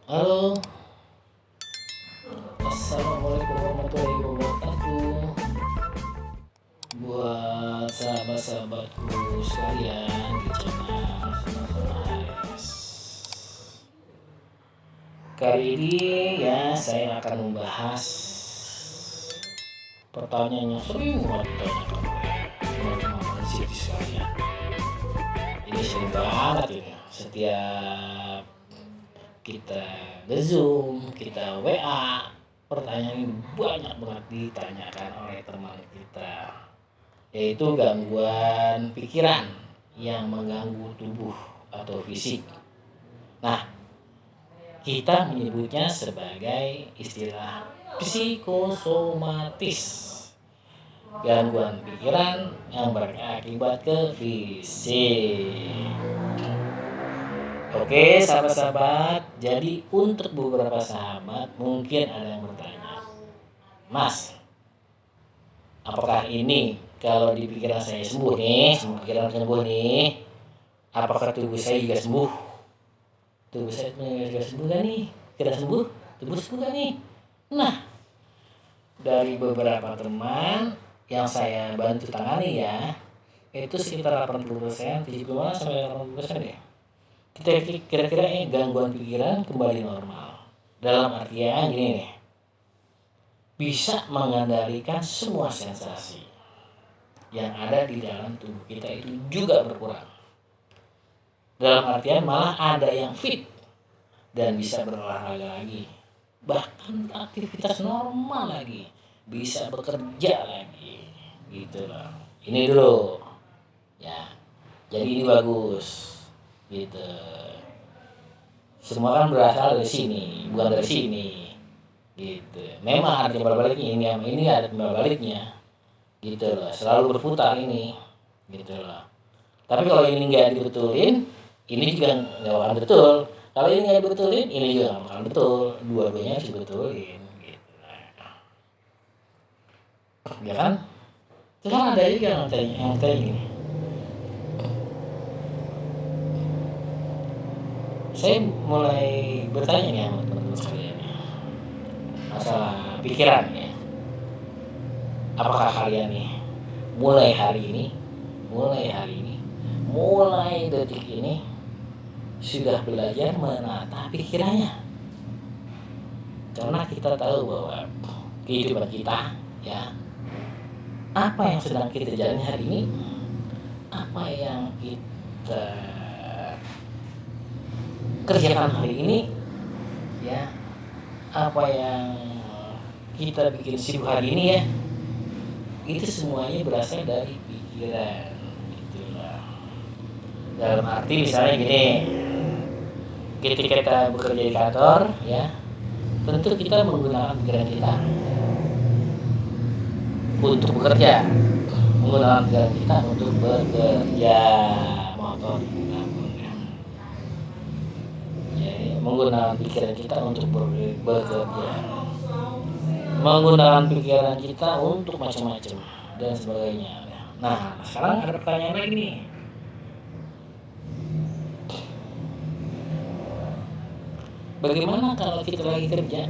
Halo, assalamualaikum warahmatullahi wabarakatuh. Buat sahabat-sahabatku sekalian di channel Zona AS. Kali ini ya saya akan membahas pertanyaan yang sering banget ditanyakan oleh teman-teman Siti sekalian. Ini sering banget ini. Setiap kita nge-zoom, kita WA, pertanyaan ini banyak banget ditanyakan oleh teman kita, yaitu gangguan pikiran yang mengganggu tubuh atau fisik. Nah, kita menyebutnya sebagai istilah psikosomatis, gangguan pikiran yang berakibat ke fisik. Oke, sahabat-sahabat, jadi untuk beberapa sahabat mungkin ada yang bertanya, Mas, apakah ini kalau di pikiran saya sembuh nih, pikiran sembuh nih, apakah tubuh saya juga sembuh? Tubuh saya juga sembuh kan nih? Kira sembuh? Tubuh sembuh kan nih? Nah, dari beberapa teman yang saya bantu tangani ya, itu sekitar 80%, 75 sampai 80% deh. Kita kira-kira gangguan pikiran kembali normal. Dalam artian gini nih, bisa mengendalikan semua sensasi yang ada di dalam tubuh kita itu juga berkurang. Dalam artian malah ada yang fit dan bisa berolahraga lagi, bahkan aktivitas normal lagi, bisa bekerja lagi, gitu loh. Ini dulu, ya. Jadi ini bagus, gitu. Semua kan berasal dari sini, bukan dari sini, gitu. Memang ada timbal baliknya, ini ada timbal baliknya, gitu loh. Selalu berputar ini, gitu loh. Tapi kalau ini nggak dibetulin, ini juga nggak akan betul. Kalau ini nggak dibetulin, ini juga nggak akan betul. Dua-duanya harus dibetulin, gitu. Ya kan? Terus kan ada juga yang tanya gini, saya mulai bertanya nih sama teman-teman sekalian masalah pikiran ya. Apakah kalian nih mulai hari ini, mulai detik ini sudah belajar menata pikirannya? Karena kita tahu bahwa kehidupan kita ya, apa yang sedang kita jalani hari ini, apa yang kita kerjakan hari ini ya, apa yang kita bikin sibuk hari ini ya, itu semuanya berasal dari pikiran, itulah. Dalam arti misalnya gini, ketika kita bekerja di kantor ya, tentu kita menggunakan pikiran kita untuk bekerja, menggunakan pikiran kita untuk bekerja, motor ya. Jadi menggunakan pikiran kita untuk bekerja, menggunakan pikiran kita untuk macam-macam dan sebagainya. Nah, sekarang ada pertanyaan lagi nih. Bagaimana kalau kita lagi kerja,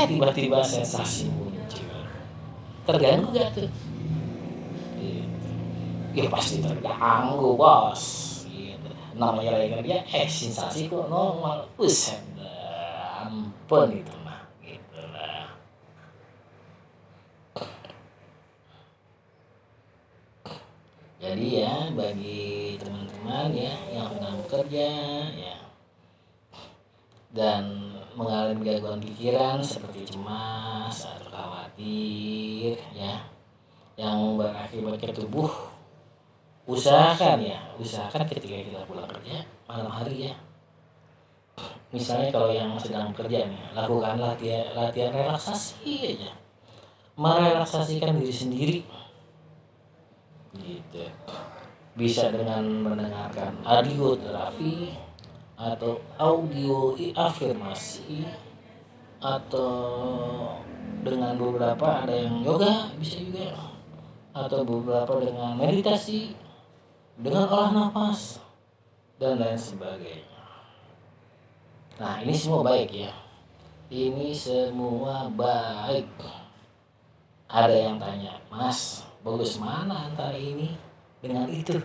tiba-tiba sensasi muncul? Terganggu gak tuh? Ya pasti terganggu bos. Gitu. Namanya lagi kerja, sensasi kok normal. Buset, ampun itu mah. Gitu lah. Jadi ya bagi teman-teman ya yang sedang bekerja ya dan mengalami gangguan pikiran seperti cemas atau khawatir ya, yang berakibat ke tubuh, usahakan ketika kita pulang kerja malam hari ya, misalnya kalau yang sedang bekerja nih, lakukan latihan relaksasi aja, merelaksasikan diri sendiri, gitu. Bisa dengan mendengarkan audio terapi atau audio afirmasi, atau dengan beberapa ada yang yoga bisa juga, atau beberapa dengan meditasi, dengan olah nafas dan lain sebagainya. Nah ini semua baik ya, ini semua baik. Ada yang tanya, Mas bagus mana antara ini dengan itu?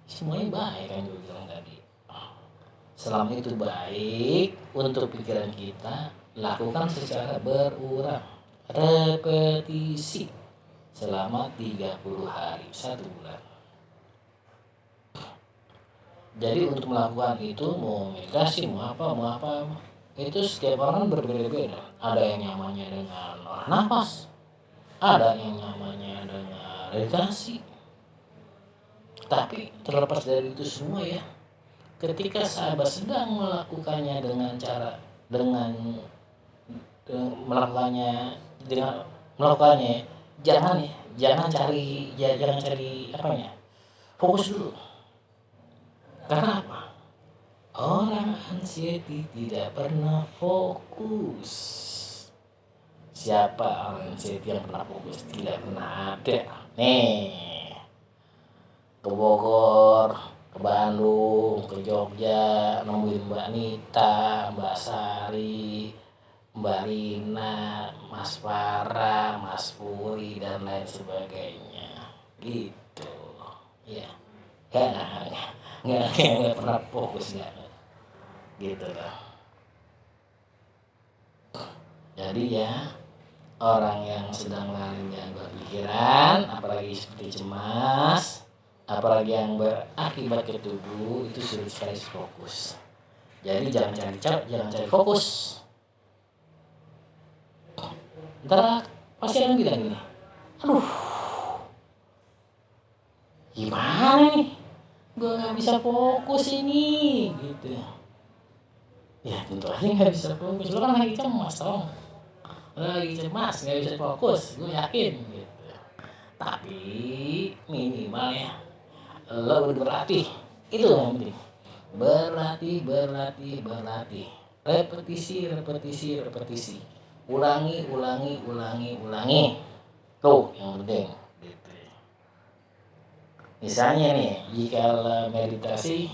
Semuanya baik kan gue bilang tadi. Selama itu baik untuk pikiran kita, lakukan secara berulang, repetisi selama 30 hari, 1 bulan. Jadi untuk melakukan itu, mau meditasi, mau apa, itu setiap orang berbeda-beda. Ada yang nyamannya dengan olah nafas, ada yang nyamannya dengan meditasi. Tapi terlepas dari itu semua ya, ketika sahabat sedang melakukannya dengan melakukannya dengan melakukannya, jangan cari apanya, fokus dulu. Karena apa? Orang anxiety tidak pernah fokus. Siapa orang anxiety yang pernah fokus? Tidak pernah ada. Nih, ke Bogor, ke Bandung, ke Jogja, nemuin Mbak Nita, Mbak Sari, Mbak Rina, Mas Farah, Mas Puri, dan lain sebagainya. Gitu. Ya. Nggak pernah fokus nggak. Gitu loh. Jadi ya, orang yang sedang mengalami gangguan pikiran, apalagi seperti cemas, apalagi yang berakibat ke tubuh, itu sulit sekali fokus. Jadi jangan cari fokus. Ntar pasti orang bilang gini, aduh, gimana nih, gue nggak bisa fokus ini, gitu. Ya tentu aja nggak bisa fokus, lo kan lagi cemas tau, lagi cemas nggak bisa fokus, gue yakin gitu. Tapi minimal ya, lo udah berlatih, itu yang penting. Berlatih, repetisi, ulangi, tuh yang penting gitu. Misalnya nih, jika meditasi,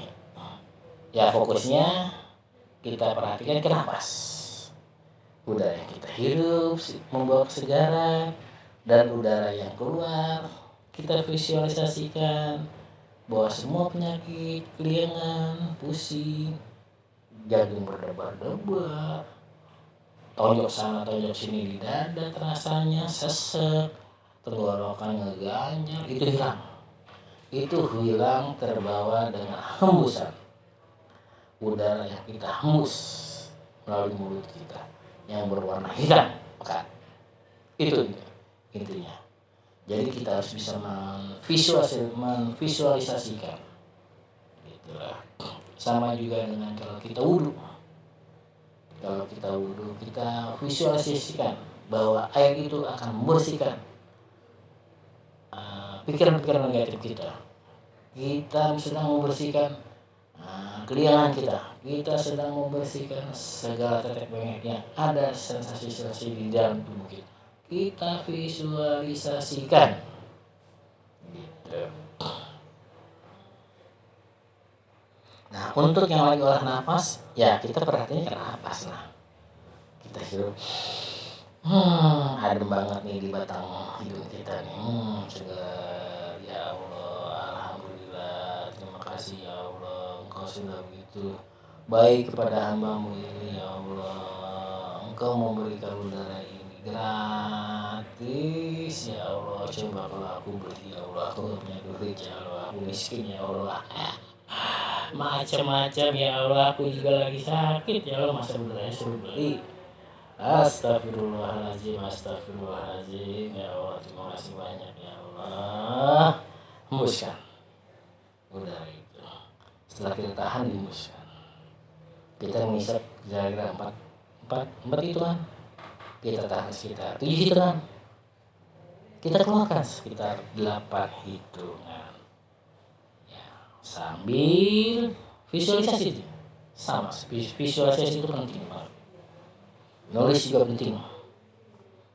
ya fokusnya kita perhatikan ke napas, udara yang kita hirup membawa kesegaran, dan udara yang keluar kita visualisasikan bahwa semua penyakit, keliengan, pusing, jantung berdebar-debar, tonjok sana tonjok sini di dada terasanya sesek, tenggorokan ngeganjal, itu hilang terbawa dengan hembusan udara yang kita hembus melalui mulut kita yang berwarna hitam pekat. Itu intinya. Jadi kita harus bisa memvisualisasikan. Itulah. Sama juga dengan kalau kita wudhu. Kalau kita wudhu, kita visualisasikan bahwa air itu akan membersihkan pikiran-pikiran negatif kita. Kita sedang membersihkan keliangan kita. Kita sedang membersihkan segala tetek bengek yang ada sensasi-sensasi di dalam tubuh kita. Kita visualisasikan. Gitu. Nah, untuk yang lagi olah nafas, ya kita perhatiannya ke nafas lah. Kita hirup. Adem banget nih di batang hidung kita nih. Segar. Ya Allah, alhamdulillah. Terima kasih ya Allah. Engkau sudah begitu baik kepada hamba-Mu ini ya Allah. Engkau memberikan udara ini gratis ya Allah. Coba kalau aku beli ya Allah, aku gak punya duit ya Allah, aku miskin ya Allah, macam-macam ya Allah, aku juga lagi sakit ya Allah, masa udaranya suruh beli. Astagfirullahaladzim ya Allah, terima kasih banyak ya Allah. Hembuskan udara itu. Setelah kita tahan, dihembuskan. Kita menghisap kira-kira 4 hitungan. Kita tahan sekitar 7 hitungan. Kita keluarkan sekitar 8 hitungan. Ya, sambil visualisasi itu. Sama, visualisasi itu penting banget. Nulis juga penting.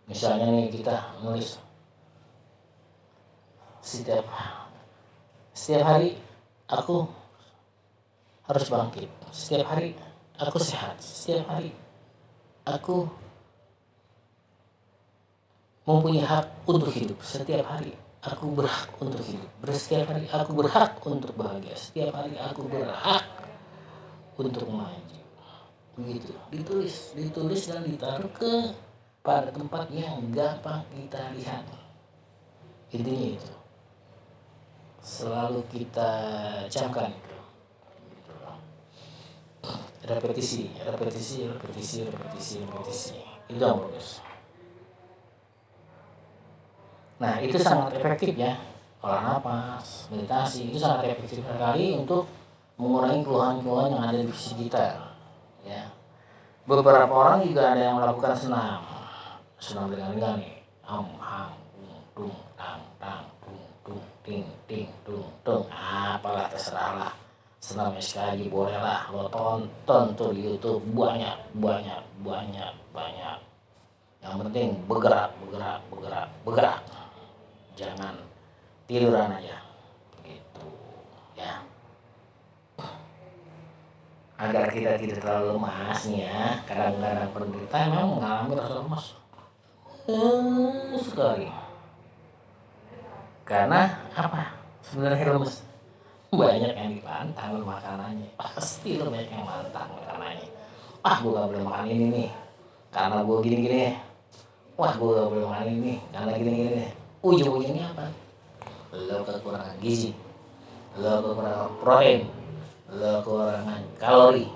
Misalnya nih kita nulis setiap hari aku harus bangkit. Setiap hari aku sehat. Setiap hari aku mempunyai hak untuk hidup. Setiap hari aku berhak untuk hidup. Setiap hari aku berhak untuk bahagia. Setiap hari aku berhak untuk maju. Begitu. Ditulis dan ditaruh ke pada tempat yang gampang kita lihat. Intinya itu. Selalu kita camkan. Repetisi. Itu yang bagus. Nah, itu sangat efektif ya. Olah napas, meditasi itu sangat efektif sekali untuk mengurangi keluhan-keluhan yang ada di fisik kita. Ya. Beberapa orang juga ada yang melakukan senam ringan-ringan nih. Hang, dung, tang, dung, ting, dung. Apalah terserah lah. Senamnya sekali boleh lah. Lo tonton tuh di YouTube banyak. Yang penting bergerak. Jangan tiduran aja gitu ya, agar kita tidak terlalu lemas nih ya. Kadang-kadang penderita memang mengalami rasa lemas sekali. Karena apa sebenarnya lemas? Banyak yang dipantang makanannya, pasti lo banyak yang pantang makanannya. Gue gak boleh makan ini nih karena gue gini-gini. Gue gak boleh makan ini nih karena gini-gini. Ujung-ujungnya apa? Lo kekurangan gizi, lo kekurangan protein, lo kekurangan kalori,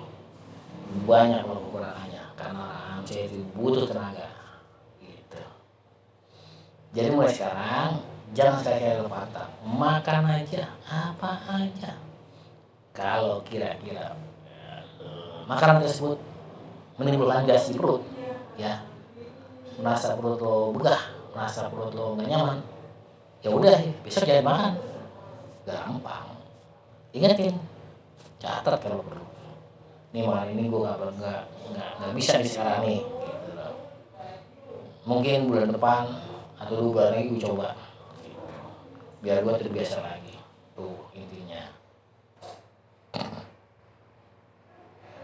banyak lo kekurangannya karena manusia itu butuh tenaga gitu. Jadi mulai sekarang jangan sekali-kali lo pantang, makan aja apa aja. Kalau kira-kira makanan tersebut menimbulkan gas di perut ya, merasa perut lo begah, merasa perut lo gak nyaman, ya udah besok jangan makan. Gampang, ingetin, catat kalau perlu. Nih makan ini gue nggak bisa nih sekarang nih. Gitu loh. Mungkin bulan depan atau 2 bulan lagi gue coba. Biar gue terbiasa lagi. Tuh intinya.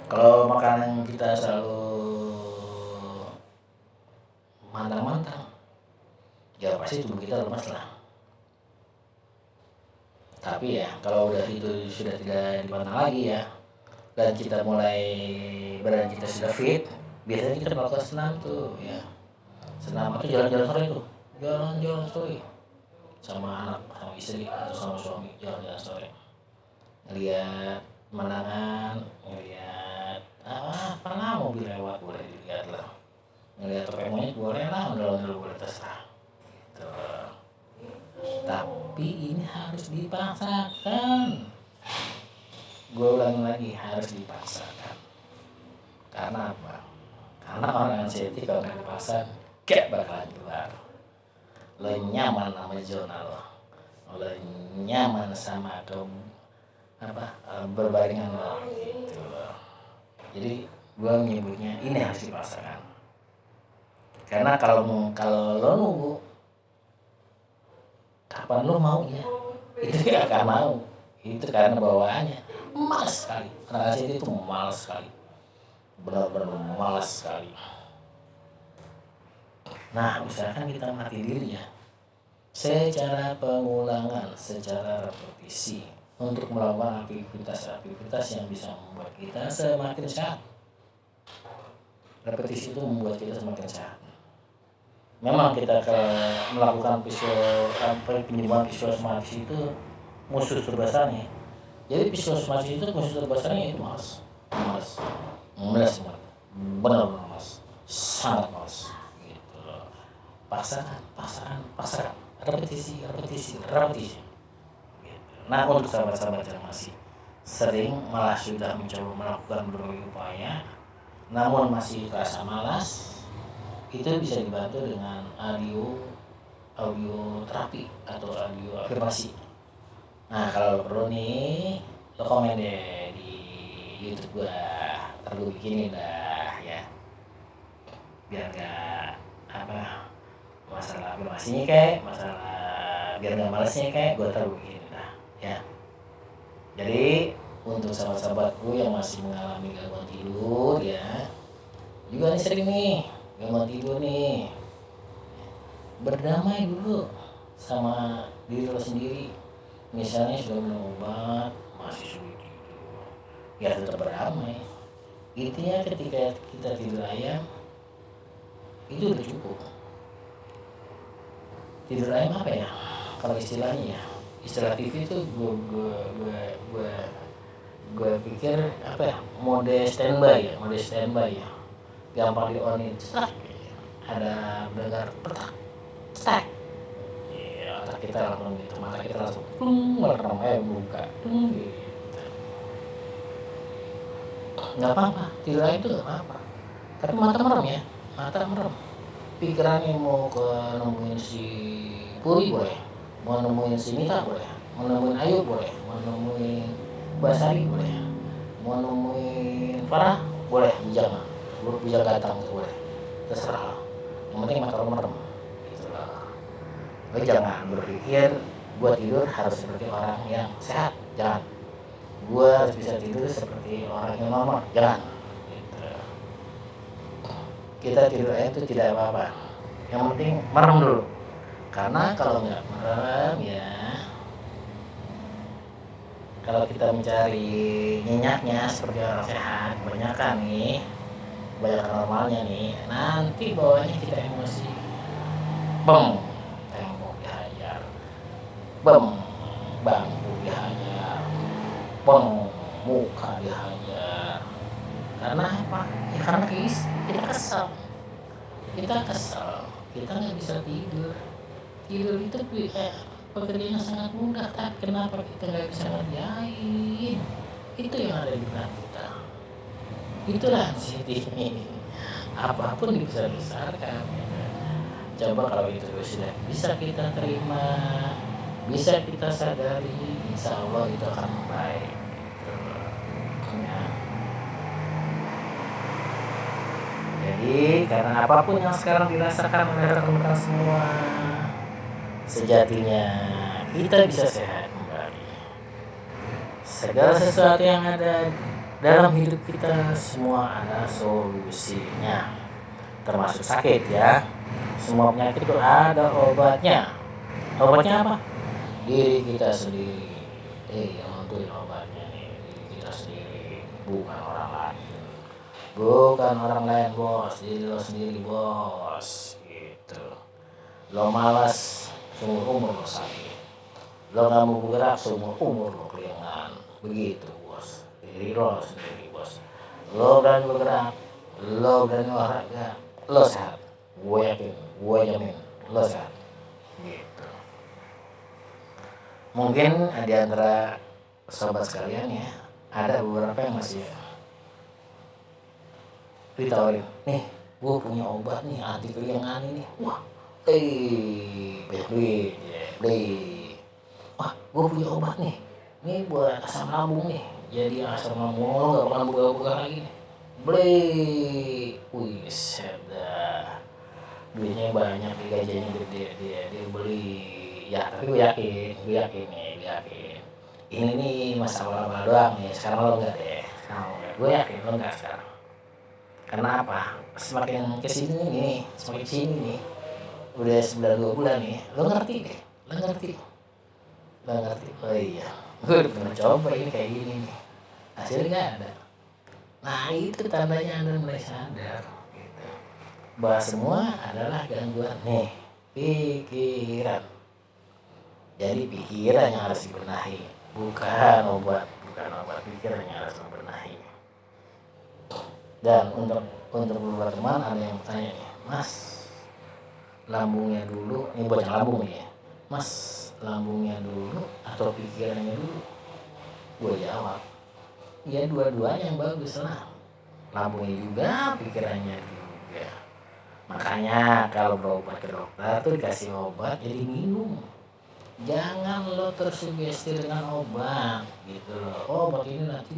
Kalau makanan kita selalu mantang-mantang, ya pasti tubuh kita lemas lah. Tapi ya kalau udah itu sudah tidak dipantang lagi ya, dan kita mulai badan kita sudah fit, biasanya kita melakukan senam tuh ya. Senam atau jalan-jalan sore tuh, jalan-jalan sore sama anak, sama istri atau sama suami, jalan-jalan sore. Ngeliat pemandangan, ngeliat apa lah, mobil lewat boleh dilihat lah. Ngeliat topeng monyet boleh lah, ondel-ondel boleh, terserah. Gitu. Tapi ini harus dipaksakan. Gue ulangi lagi, harus dipaksakan. Karena apa? Karena orang anxiety kalau nggak dipaksa gak bakalan keluar. Lo nyaman sama zona lo nyaman sama berbaringan lo gitu loh. Jadi gue menyebutnya ini harus dipaksakan. Karena kalau lo nunggu kapan lo maunya, itu gak akan mau. Itu karena bawaannya malas sekali. Anak anxiety itu malas sekali, benar-benar malas sekali. Nah, misalkan kita melatih diri ya, secara pengulangan, secara repetisi, untuk melakukan aktivitas yang bisa membuat kita semakin sehat. Repetisi itu membuat kita semakin sehat. Memang kita melakukan penyembuhan psikosomatis itu musuh terbesarnya. Jadi psikosomatis itu musuh terbesarnya itu malas banget, benar-benar malas, sangat malas. Paksakan, repetisi. Gitu. Nah, untuk sahabat-sahabat yang masih sering malah sudah mencoba melakukan berbagai upaya, namun masih terasa malas, itu bisa dibantu dengan audio terapi atau audio afirmasi. Nah, kalau perlu nih, lo komen deh di YouTube gua, ntar gua bikinin dah ya, biar gak masalah afirmasinya kayak masalah biar gak malesnya kayak gue taruh begini dah ya. Jadi untuk sahabat-sahabatku yang masih mengalami gangguan tidur ya, juga nih sering nih gangguan tidur nih, berdamai dulu sama diri lo sendiri. Misalnya sudah minum obat masih sulit tidur, ya tetap berdamai. Intinya ketika kita tidur ayam itu udah cukup. Tidur ayam apa ya kalau istilahnya ya, istilah TV itu gue pikir apa ya, mode standby ya, gampang di on itu ada mendengar petak cetak, iya otak kita langsung gitu, mata kita langsung merem buka gitu. Nggak apa-apa tidur aja itu nggak apa-apa, tapi mata merem ya, mata merem. Pikirannya mau ke nemuin si Puri boleh, mau nemuin si Mita boleh, mau nemuin Ayu boleh, mau nemuin Basari boleh, mau nemuin Farah boleh, jangan bujang ganteng boleh, terserah. Yang penting mata lo merem gitu loh. Lo jangan berpikir gue tidur harus seperti orang yang sehat, jangan. Gue harus bisa tidur seperti orang yang normal, jangan gitu. Kita tidur aja itu tidak apa-apa, yang penting merem dulu. Karena kalau nggak merem ya, kalau kita mencari nyenyaknya seperti orang sehat, kebanyakan nih, banyak normalnya nih, nanti bawahnya kita emosi, bem, tembok dihajar, bem, bangku dihajar, bem, muka dihajar. Karena apa? Ya karena kita kesel, kita nggak bisa tidur. Tidur itu pekerjaan yang sangat mudah, tapi kenapa kita nggak bisa ngerjain? Itu yang ada di benak kita. Itulah sini. Apapun dibesar-besarkan. Coba kalau itu sudah bisa kita terima, bisa kita sadari, insya Allah itu akan baik. Ya. Jadi karena apapun yang sekarang dirasakan oleh rekan-rekan semua, sejatinya kita bisa sehat kembali. Segala sesuatu yang ada dalam hidup kita semua ada solusinya, termasuk sakit ya. Semua penyakit itu ada obatnya. Obatnya apa? Diri kita sendiri. Yang nentuin obatnya nih, diri kita sendiri, bukan orang lain. Bukan orang lain bos, diri lo sendiri bos. Gitu. Lo malas, seumur umur lo sakit. Lo gak mau bergerak, seumur umur lo keringan. Begitu bos, diri lo sendiri bos. Lo berani bergerak, lo berani olahraga, lo sehat. Gue yakin, gue jamin, lo sehat. Gitu. Mungkin di antara sobat sekalian ya, ada beberapa yang masih ditawarin, nih gue punya obat nih anti keringan ini. Wah, banyak duit ya, beli. Wah, gue punya obat nih, ini buat asam lambung nih, jadi asam lambung lo gak bakal buka-buka lagi nih. Beli, wih dah, duitnya banyak, gajinya gede, dia beli. Ya tapi gue yakin ini nih masa awal-awal doang nih, sekarang lo enggak deh, gue yakin lo enggak sekarang. Karena apa? Semakin kesini nih, udah 9 bulan nih, lo ngerti. Oh iya, gue udah pernah coba ini kayak gini nih, hasilnya nggak ada. Nah itu tandanya Anda mulai sadar gitu, bahwa semua adalah gangguan nih pikiran. Jadi pikiran yang harus dibenahi, bukan obat pikiran yang harus dibenahi. Dan untuk beberapa teman ada yang tanya nih, Mas, lambungnya dulu, ini buat yang lambung nih ya, Mas, lambungnya dulu atau pikirannya dulu? Gue jawab, ya dua-duanya yang bagus lah, lambungnya juga, pikirannya juga. Makanya kalau berobat ke dokter tuh dikasih obat jadi minum. Jangan lo tersugesti dengan obat gitu loh. Oh, obat ini nanti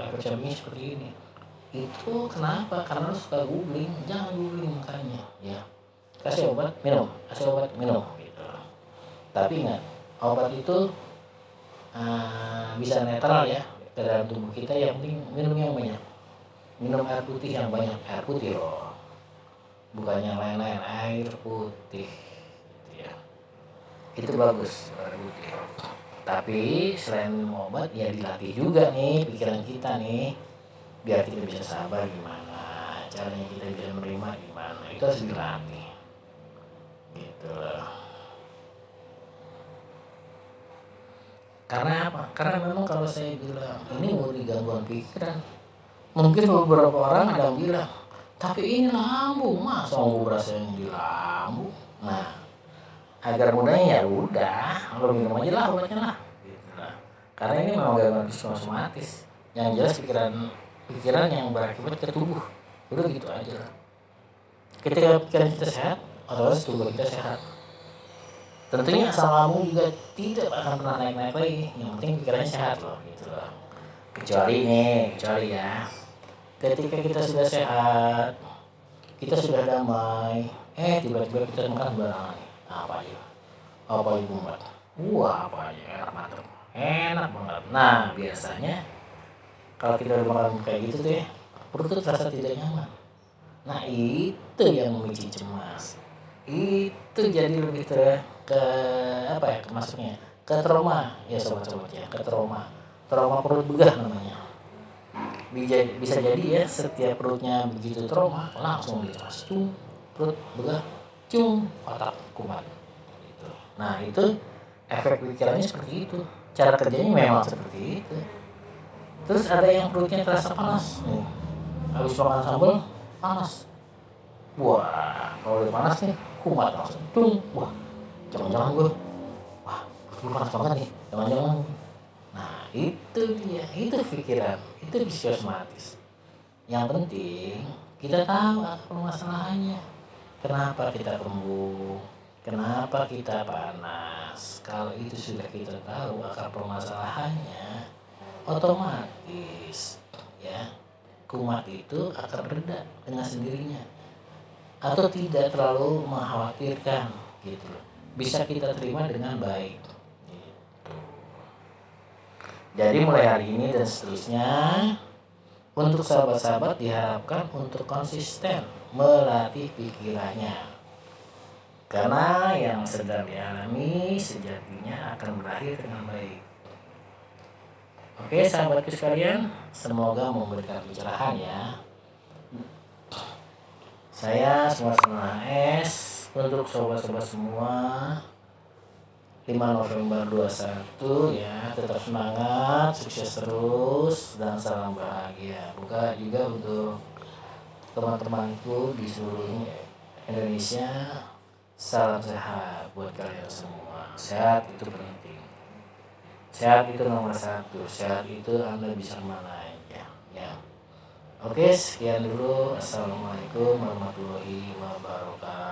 efek sampingnya seperti ini. Itu kenapa? Karena lo suka googling. Jangan googling makanya ya. Kasih obat minum gitu. Tapi ingat, obat itu bisa netral ya, ke dalam tubuh kita, yang penting minum yang banyak, minum air putih yang banyak, air putih loh, bukan yang lain-lain, air putih ya, itu bagus air putih. Tapi selain minum obat ya dilatih juga nih pikiran kita nih, biar kita bisa sabar gimana, caranya kita bisa menerima gimana, itu harus dilatih gitu loh. Karena apa? Karena memang kalau saya bilang ini murni gangguan pikiran, mungkin beberapa orang ada yang bilang, tapi ini lambung, masa mau berasa yang di lambung. Nah, agar mudahnya ya udah, lo minum aja lah obatnya lah. Gitu lah. Karena ini memang gangguan psikosomatis. Yang jelas pikiran yang berakibat ke tubuh. Udah gitu aja lah. Ketika pikiran kita sehat, otomatis tubuh kita sehat. Tentunya asam lambung juga tidak akan pernah naik-naik lagi. Yang penting pikirannya sehat loh, gitu loh. Kecuali ya, ketika kita sudah sehat, kita sudah damai, tiba-tiba kita makan sembarangan. Apa aja? Apa itu buat? Apa aja enak mantap, enak banget. Nah biasanya kalau kita udah makan kayak gitu tuh ya, perut tuh terasa tidak nyaman. Nah itu yang memicu cemas. Itu jadi lebih ke apa ya, masuknya ke trauma ya sobat-sobat ya, ke trauma perut begah namanya. Bisa jadi ya setiap perutnya begitu trauma langsung dicas cung, perut begah cung, otak kumat gitu. Nah itu efek pikirannya seperti itu, cara kerjanya memang seperti itu. Terus ada yang perutnya terasa panas nih, habis makan sambal panas, wah kalau udah panas nih kumat langsung cung, wah jangan-jangan gue, wah gue panas banget nih, jangan-jangan. Nah itu dia, itu pikiran, itu psikosomatis. Yang penting kita tahu apa permasalahannya, kenapa kita kembung, kenapa kita panas. Kalau itu sudah kita tahu akar permasalahannya, otomatis ya kumat itu akan reda dengan sendirinya, atau tidak terlalu mengkhawatirkan gitu, bisa kita terima dengan baik gitu. Jadi mulai hari ini dan seterusnya, untuk sahabat-sahabat diharapkan untuk konsisten melatih pikirannya, karena yang sedang dialami sejatinya akan berakhir dengan baik. Oke sahabatku sekalian, semoga memberikan pencerahan ya. Saya semua S untuk sobat-sobat semua, 5 November 21 ya, tetap semangat, sukses terus dan salam bahagia. Buka juga untuk teman-temanku di seluruh Indonesia, salam sehat buat kalian semua. Sehat itu penting, sehat itu nomor 1, sehat itu Anda bisa kemana aja ya. Oke, sekian dulu. Assalamualaikum warahmatullahi wabarakatuh.